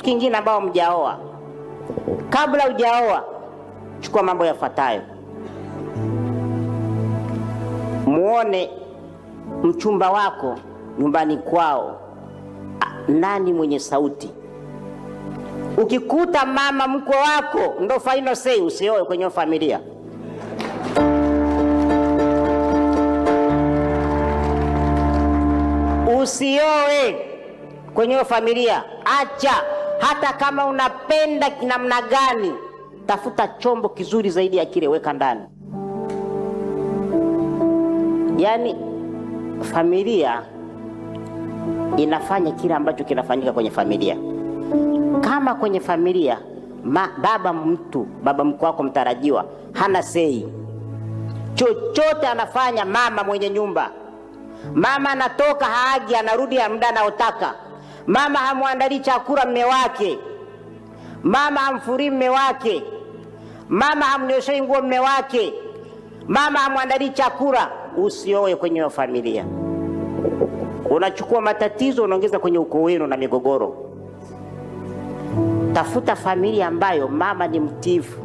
kingine ambao mjaoa, kabla hujaoa, chukua mambo yafuatayo. Muone mchumba wako nyumbani kwao nani mwenye sauti. Ukikuta mama mkwe wako ndo final say, usioe kwenye familia. Usioe kwenye familia, acha. Hata kama unapenda namna gani, tafuta chombo kizuri zaidi ya kile, weka ndani. Yaani familia inafanya kile ambacho kinafanyika kwenye familia. Kama kwenye familia baba mkwe wako mtarajiwa hana sei, chochote anafanya mama mwenye nyumba. Mama anatoka haagi, anarudi ya muda anaotaka. Mama hamwandalii chakula mme wake, mama hamfurii mme wake, mama hamnyoshei nguo mme wake, mama hamwandalii chakula. Usioe kwenye familia, unachukua matatizo unaongeza kwenye ukoo wenu na migogoro. Tafuta familia ambayo mama ni mtiifu,